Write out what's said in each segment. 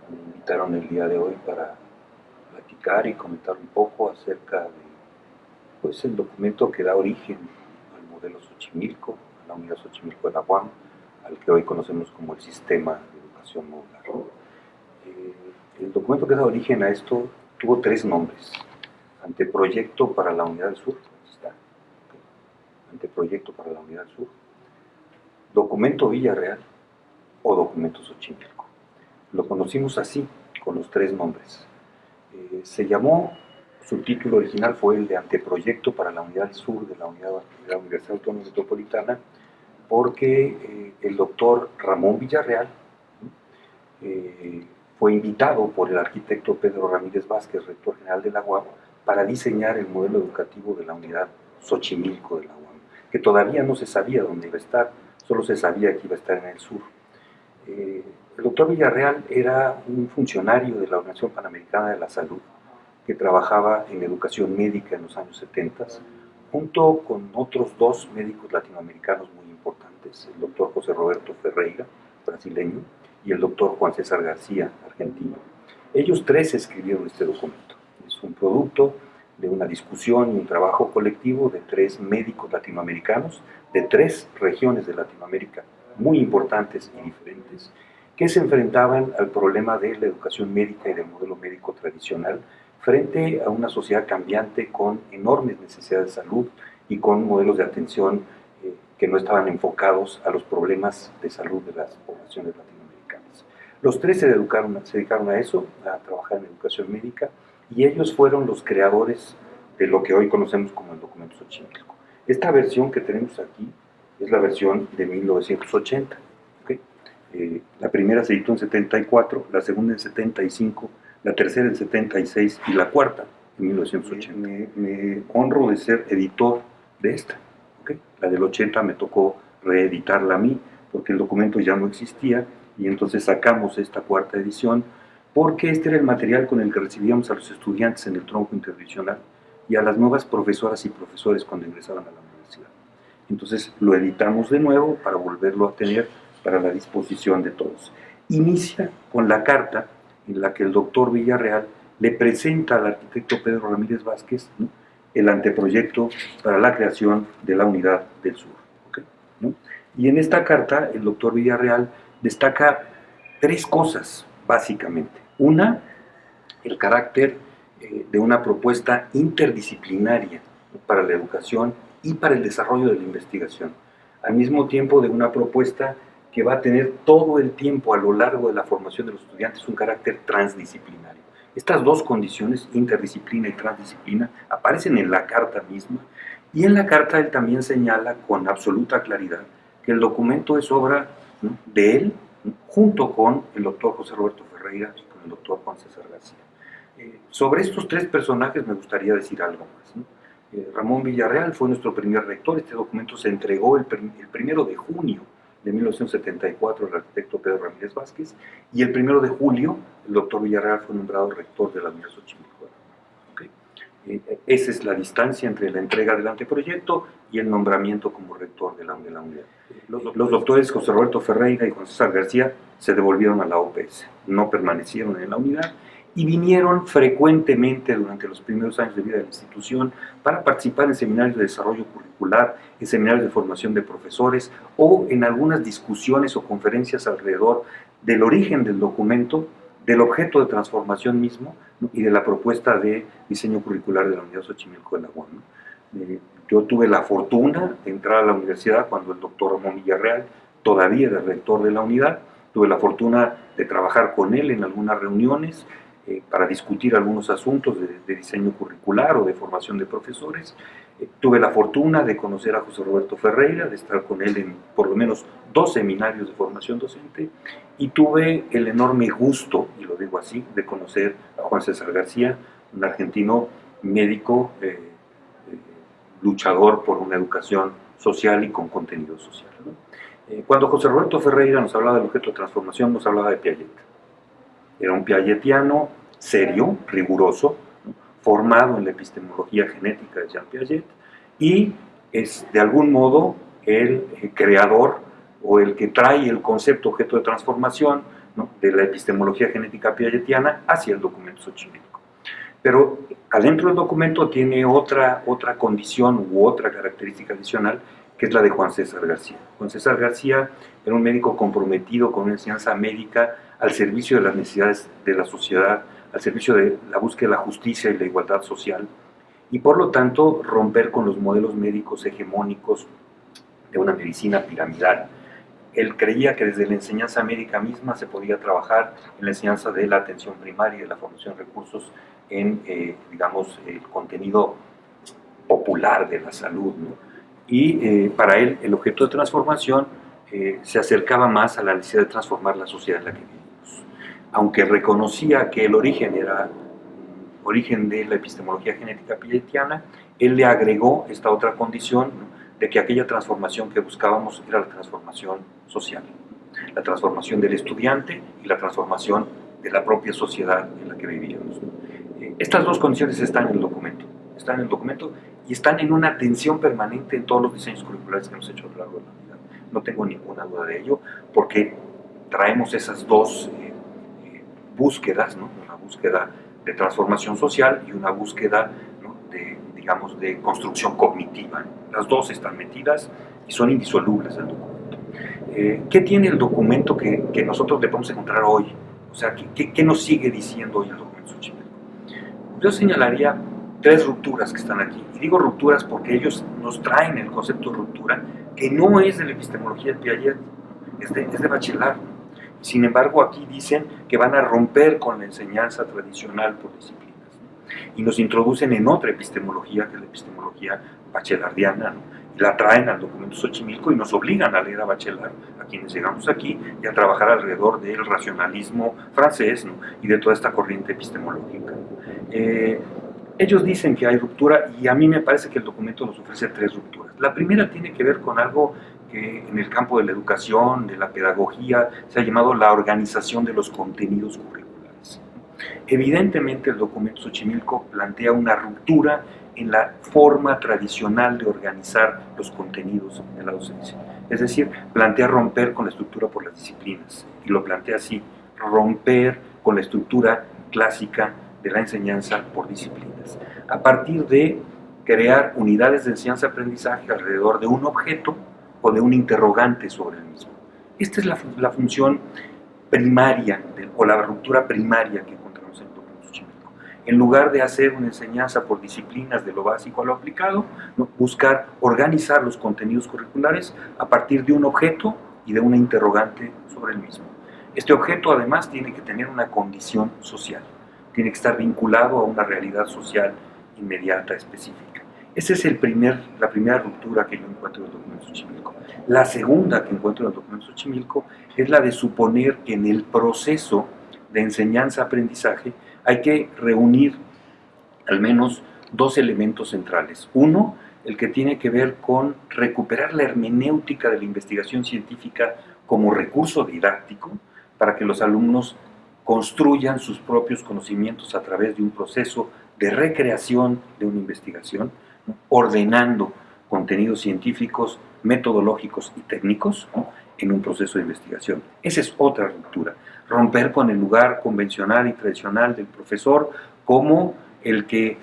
me invitaron el día de hoy para platicar y comentar un poco acerca de pues, el documento que da origen al modelo Xochimilco, a la unidad Xochimilco de la UAM, al que hoy conocemos como el Sistema de Educación Modular. El documento que da origen a esto tuvo tres nombres: Anteproyecto para la Unidad del Sur, está, Anteproyecto para la Unidad del Sur, Documento Villarreal o Documento Xochimilco. Lo conocimos así, con los tres nombres. Se llamó, su título original fue el de Anteproyecto para la Unidad del Sur de la Universidad Autónoma Metropolitana, porque el doctor Ramón Villarreal fue invitado por el arquitecto Pedro Ramírez Vázquez, rector general de la UAM, para diseñar el modelo educativo de la unidad Xochimilco de la UAM, que todavía no se sabía dónde iba a estar, solo se sabía que iba a estar en el sur. El doctor Villarreal era un funcionario de la Organización Panamericana de la Salud que trabajaba en educación médica en los años 70, junto con otros dos médicos latinoamericanos muy importantes, el doctor José Roberto Ferreira, brasileño, y el doctor Juan César García, argentino. Ellos tres escribieron este documento. Es un producto de una discusión y un trabajo colectivo de tres médicos latinoamericanos de tres regiones de Latinoamérica muy importantes y diferentes, que se enfrentaban al problema de la educación médica y del modelo médico tradicional frente a una sociedad cambiante con enormes necesidades de salud y con modelos de atención que no estaban enfocados a los problemas de salud de las poblaciones latinoamericanas. Los tres se dedicaron a eso, a trabajar en educación médica, y ellos fueron los creadores de lo que hoy conocemos como el documento Xochimilco. Esta versión que tenemos aquí es la versión de 1980. ¿Okay? La primera se editó en 74, la segunda en 75, la tercera en 76 y la cuarta en 1980. Me honro de ser editor de esta. ¿Okay? La del 80 me tocó reeditarla a mí porque el documento ya no existía, y entonces sacamos esta cuarta edición porque este era el material con el que recibíamos a los estudiantes en el tronco interdivisional y a las nuevas profesoras y profesores cuando ingresaban a la universidad. Entonces lo editamos de nuevo para volverlo a tener para la disposición de todos. Inicia con la carta en la que el doctor Villarreal le presenta al arquitecto Pedro Ramírez Vázquez, ¿no?, el anteproyecto para la creación de la unidad del sur. ¿Okay? ¿No? Y en esta carta el doctor Villarreal destaca tres cosas, básicamente. Una, el carácter de una propuesta interdisciplinaria, ¿no?, para la educación y para el desarrollo de la investigación, al mismo tiempo de una propuesta que va a tener todo el tiempo a lo largo de la formación de los estudiantes un carácter transdisciplinario. Estas dos condiciones, interdisciplina y transdisciplina, aparecen en la carta misma, y en la carta él también señala con absoluta claridad que el documento es obra, ¿no?, de él, ¿no?, junto con el doctor José Roberto Ferreira y con el doctor Juan César García. Sobre estos tres personajes me gustaría decir algo más, ¿no? Ramón Villarreal fue nuestro primer rector. Este documento se entregó el 1 de junio de 1974 al arquitecto Pedro Ramírez Vázquez, y el 1 de julio el doctor Villarreal fue nombrado rector de la Universidad Xochimilco. ¿Okay? Esa es la distancia entre la entrega del anteproyecto y el nombramiento como rector de la unidad. Los doctores José Roberto Ferreira y Juan César García se devolvieron a la OPS, no permanecieron en la unidad y vinieron frecuentemente durante los primeros años de vida de la institución para participar en seminarios de desarrollo curricular, en seminarios de formación de profesores o en algunas discusiones o conferencias alrededor del origen del documento, del objeto de transformación mismo, ¿no?, y de la propuesta de diseño curricular de la Unidad Xochimilco de la UAM. Yo tuve la fortuna de entrar a la universidad cuando el doctor Ramón Villarreal todavía era rector de la unidad. Tuve la fortuna de trabajar con él en algunas reuniones para discutir algunos asuntos de diseño curricular o de formación de profesores. Tuve la fortuna de conocer a José Roberto Ferreira, de estar con él en por lo menos 2 seminarios de formación docente, y tuve el enorme gusto, y lo digo así, de conocer a Juan César García, un argentino médico, luchador por una educación social y con contenido social, ¿no? Cuando José Roberto Ferreira nos hablaba del objeto de transformación, nos hablaba de Piaget. Era un piagetiano serio, riguroso, ¿no?, formado en la epistemología genética de Jean Piaget, y es de algún modo el creador o el que trae el concepto objeto de transformación ¿no?, de la epistemología genética piagetiana hacia el documento Xochimilco. Pero adentro del documento tiene otra condición u otra característica adicional, que es la de Juan César García. Juan César García era un médico comprometido con una enseñanza médica al servicio de las necesidades de la sociedad, al servicio de la búsqueda de la justicia y la igualdad social, y por lo tanto romper con los modelos médicos hegemónicos de una medicina piramidal. Él creía que desde la enseñanza médica misma se podía trabajar en la enseñanza de la atención primaria y de la formación de recursos en, digamos, el contenido popular de la salud, ¿no? Y para él el objeto de transformación se acercaba más a la necesidad de transformar la sociedad en la que vivimos. Aunque reconocía que el origen era origen de la epistemología genética piagetiana, él le agregó esta otra condición, ¿no?, de que aquella transformación que buscábamos era la transformación social, la transformación del estudiante y la transformación de la propia sociedad en la que vivíamos. Estas dos condiciones están en el documento, y están en una tensión permanente en todos los diseños curriculares que hemos hecho a lo largo de la vida. No tengo ninguna duda de ello, porque traemos esas dos búsquedas, ¿no?, una búsqueda de transformación social y una búsqueda, ¿no?, de, digamos, de construcción cognitiva. Las dos están metidas y son indisolubles del documento. ¿Qué tiene el documento que nosotros le podemos encontrar hoy? O sea, ¿qué nos sigue diciendo hoy el documento Xochimilco? Yo señalaría tres rupturas que están aquí. Y digo rupturas porque ellos nos traen el concepto de ruptura, que no es de la epistemología de Piaget, es de Bachelard. Sin embargo, aquí dicen que van a romper con la enseñanza tradicional por disciplinas, ¿no?, y nos introducen en otra epistemología, que es la epistemología bachelardiana, ¿no?, y la traen al documento Xochimilco y nos obligan a leer a Bachelard, a quienes llegamos aquí, y a trabajar alrededor del racionalismo francés, ¿no?, y de toda esta corriente epistemológica. Ellos dicen que hay ruptura, y a mí me parece que el documento nos ofrece tres rupturas. La primera tiene que ver con algo que en el campo de la educación, de la pedagogía, se ha llamado la organización de los contenidos curriculares. Evidentemente el documento Xochimilco plantea una ruptura en la forma tradicional de organizar los contenidos de la docencia. Es decir, plantea romper con la estructura por las disciplinas, y lo plantea así: romper con la estructura clásica de la enseñanza por disciplinas, a partir de crear unidades de enseñanza-aprendizaje alrededor de un objeto o de un interrogante sobre el mismo. Esta es la función primaria, o la ruptura primaria que encontramos en el documento Xochimilco. En lugar de hacer una enseñanza por disciplinas de lo básico a lo aplicado, ¿no?, buscar organizar los contenidos curriculares a partir de un objeto y de una interrogante sobre el mismo. Este objeto además tiene que tener una condición social, tiene que estar vinculado a una realidad social inmediata, específica. Esa es la primera ruptura que yo encuentro en el documento Xochimilco. La segunda que encuentro en el documento Xochimilco es la de suponer que en el proceso de enseñanza-aprendizaje hay que reunir al menos dos elementos centrales. Uno, el que tiene que ver con recuperar la hermenéutica de la investigación científica como recurso didáctico para que los alumnos construyan sus propios conocimientos a través de un proceso de recreación de una investigación, ¿no?, ordenando contenidos científicos, metodológicos y técnicos, ¿no?, en un proceso de investigación. Esa es otra ruptura. Romper con el lugar convencional y tradicional del profesor como el que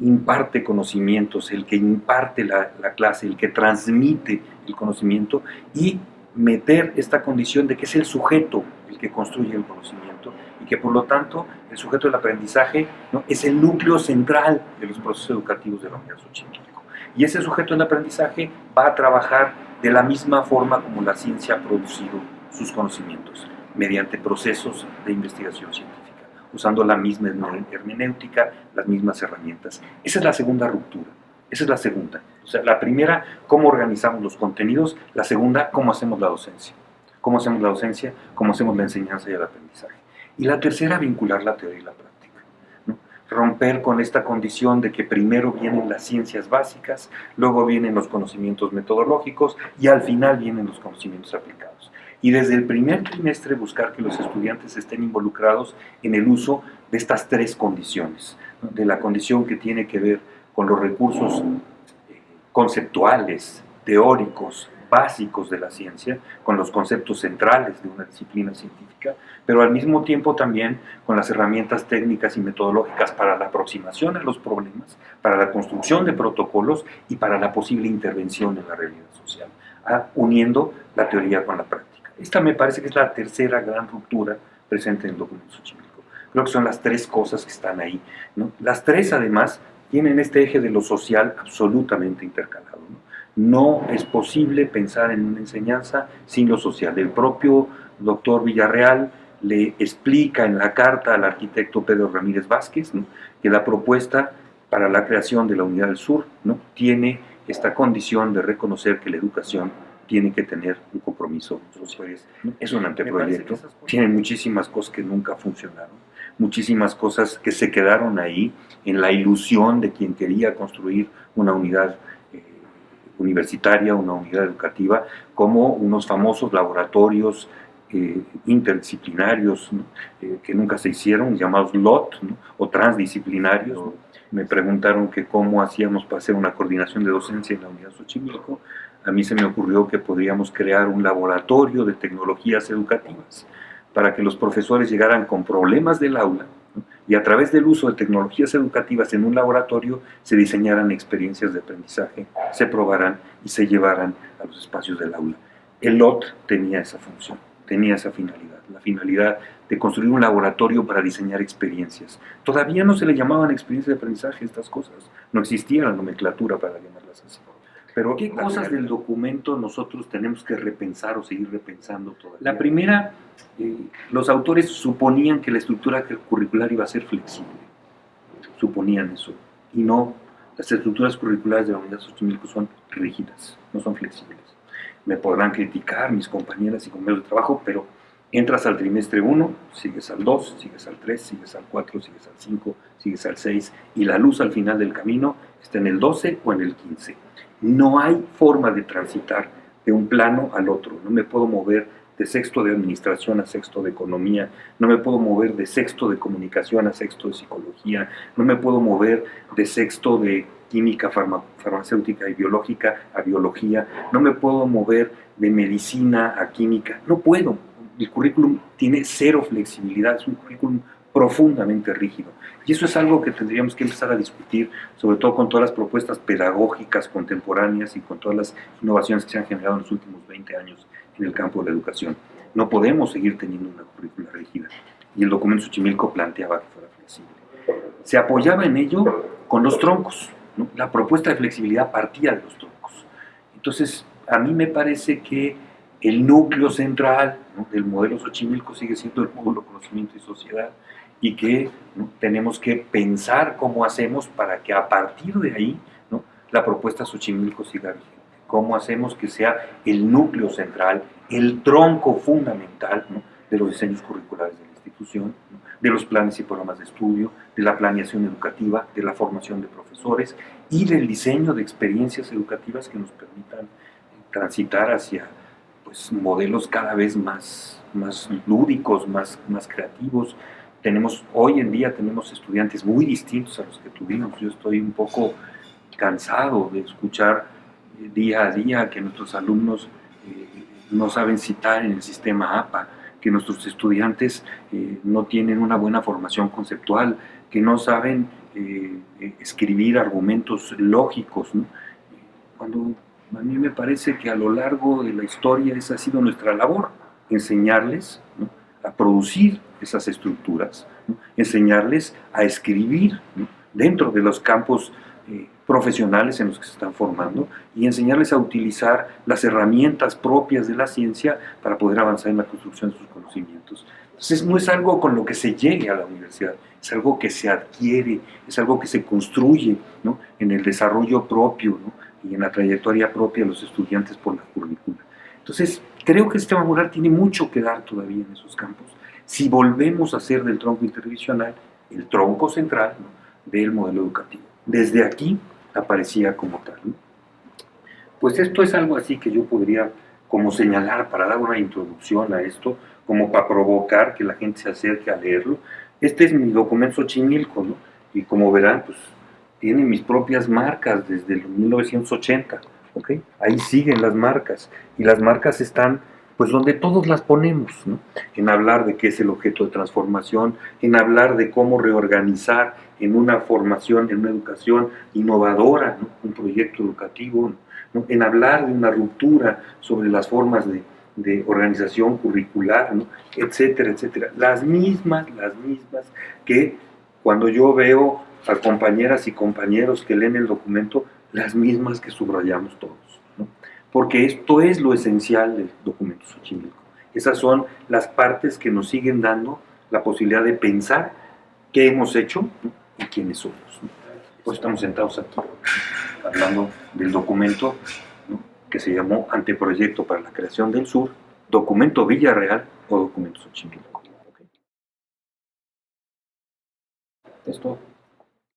imparte conocimientos, el que imparte la clase, el que transmite el conocimiento, y meter esta condición de que es el sujeto el que construye el conocimiento, y que por lo tanto el sujeto del aprendizaje, ¿no?, es el núcleo central de los procesos educativos de la Unidad Xochimilco. Y ese sujeto del aprendizaje va a trabajar de la misma forma como la ciencia ha producido sus conocimientos, mediante procesos de investigación científica, usando la misma hermenéutica, las mismas herramientas. Esa es la segunda ruptura. Esa es la segunda. O sea, la primera, cómo organizamos los contenidos; la segunda, cómo hacemos la docencia. Cómo hacemos la docencia, cómo hacemos la enseñanza y el aprendizaje. Y la tercera, vincular la teoría y la práctica, ¿no? Romper con esta condición de que primero vienen las ciencias básicas, luego vienen los conocimientos metodológicos y al final vienen los conocimientos aplicados. Y desde el primer trimestre buscar que los estudiantes estén involucrados en el uso de estas tres condiciones, ¿no?, de la condición que tiene que ver con los recursos conceptuales, teóricos, básicos de la ciencia, con los conceptos centrales de una disciplina científica, pero al mismo tiempo también con las herramientas técnicas y metodológicas para la aproximación a los problemas, para la construcción de protocolos y para la posible intervención en la realidad social, uniendo la teoría con la práctica. Esta me parece que es la tercera gran ruptura presente en el documento Xochimilco. Creo que son las tres cosas que están ahí, ¿no? Las tres, además, tienen este eje de lo social absolutamente intercalado, ¿no? No es posible pensar en una enseñanza sin lo social. El propio doctor Villarreal le explica en la carta al arquitecto Pedro Ramírez Vázquez, ¿no?, que la propuesta para la creación de la Unidad del Sur, ¿no?, tiene esta condición de reconocer que la educación tiene que tener un compromiso social. Es un anteproyecto, tiene muchísimas cosas que nunca funcionaron, muchísimas cosas que se quedaron ahí en la ilusión de quien quería construir una unidad universitaria, una unidad educativa, como unos famosos laboratorios interdisciplinarios, ¿no?, que nunca se hicieron, llamados LOT, ¿no?, o transdisciplinarios, ¿no? Me preguntaron que cómo hacíamos para hacer una coordinación de docencia en la unidad Xochimilco. A mí se me ocurrió que podríamos crear un laboratorio de tecnologías educativas para que los profesores llegaran con problemas del aula, ¿no?, y a través del uso de tecnologías educativas en un laboratorio se diseñaran experiencias de aprendizaje, se probaran y se llevaran a los espacios del aula. El LOT tenía esa función, tenía esa finalidad, la finalidad de construir un laboratorio para diseñar experiencias. Todavía no se le llamaban experiencias de aprendizaje estas cosas, no existía la nomenclatura para llamarlas así. Pero ¿qué cosas del documento nosotros tenemos que repensar o seguir repensando todavía? La primera, los autores suponían que la estructura curricular iba a ser flexible, suponían eso, y no, las estructuras curriculares de la Unidad Xochimilco son rígidas, no son flexibles. Me podrán criticar mis compañeras y compañeros de trabajo, pero entras al trimestre 1, sigues al 2, sigues al 3, sigues al 4, sigues al 5, sigues al 6, y la luz al final del camino está en el 12 o en el 15. No hay forma de transitar de un plano al otro. No me puedo mover de sexto de administración a sexto de economía, no me puedo mover de sexto de comunicación a sexto de psicología, no me puedo mover de sexto de química farmacéutica y biológica a biología, no me puedo mover de medicina a química, no puedo. El currículum tiene cero flexibilidad, es un currículum profundamente rígido. Y eso es algo que tendríamos que empezar a discutir, sobre todo con todas las propuestas pedagógicas contemporáneas y con todas las innovaciones que se han generado en los últimos 20 años en el campo de la educación. No podemos seguir teniendo una currícula rígida. Y el documento Xochimilco planteaba que fuera flexible. Se apoyaba en ello con los troncos, ¿no? La propuesta de flexibilidad partía de los troncos. Entonces, a mí me parece que el núcleo central, ¿no?, del modelo Xochimilco sigue siendo el módulo conocimiento y sociedad, y que, ¿no?, tenemos que pensar cómo hacemos para que a partir de ahí, ¿no?, la propuesta Xochimilco siga vigente. Cómo hacemos que sea el núcleo central, el tronco fundamental, ¿no?, de los diseños curriculares de la institución, ¿no?, de los planes y programas de estudio, de la planeación educativa, de la formación de profesores y del diseño de experiencias educativas que nos permitan transitar hacia, pues, modelos cada vez más lúdicos, más creativos. Hoy en día tenemos estudiantes muy distintos a los que tuvimos. Yo estoy un poco cansado de escuchar día a día que nuestros alumnos no saben citar en el sistema APA, que nuestros estudiantes no tienen una buena formación conceptual, que no saben escribir argumentos lógicos, ¿no? Cuando a mí me parece que a lo largo de la historia esa ha sido nuestra labor, enseñarles, ¿no?, a producir esas estructuras, ¿no?, enseñarles a escribir, ¿no?, dentro de los campos profesionales en los que se están formando, y enseñarles a utilizar las herramientas propias de la ciencia para poder avanzar en la construcción de sus conocimientos. Entonces no es algo con lo que se llegue a la universidad, es algo que se adquiere, es algo que se construye, ¿no?, en el desarrollo propio, ¿no?, y en la trayectoria propia de los estudiantes por la currícula. Entonces, creo que el sistema moral tiene mucho que dar todavía en esos campos, si volvemos a hacer del tronco interdivisional el tronco central, ¿no?, del modelo educativo. Desde aquí aparecía como tal, ¿no? Pues esto es algo así que yo podría como señalar para dar una introducción a esto, como para provocar que la gente se acerque a leerlo. Este es mi documento Xochimilco, ¿no? Y como verán, pues tiene mis propias marcas desde el 1980, ¿ok? Ahí siguen las marcas, y las marcas están pues donde todos las ponemos, ¿no? En hablar de qué es el objeto de transformación, en hablar de cómo reorganizar en una formación, en una educación innovadora, ¿no? Un proyecto educativo, ¿no? En hablar de una ruptura sobre las formas de organización curricular, ¿no? Etcétera, etcétera. Las mismas que cuando yo veo a compañeras y compañeros que leen el documento, las mismas que subrayamos todos, ¿no? Porque esto es lo esencial del documento Xochimilco. Esas son las partes que nos siguen dando la posibilidad de pensar qué hemos hecho, ¿no? Y quiénes somos, ¿no? Pues estamos sentados aquí hablando del documento, ¿no? Que se llamó Anteproyecto para la Creación del Sur, Documento Villarreal o Documento Xochimilco. ¿Okay? Esto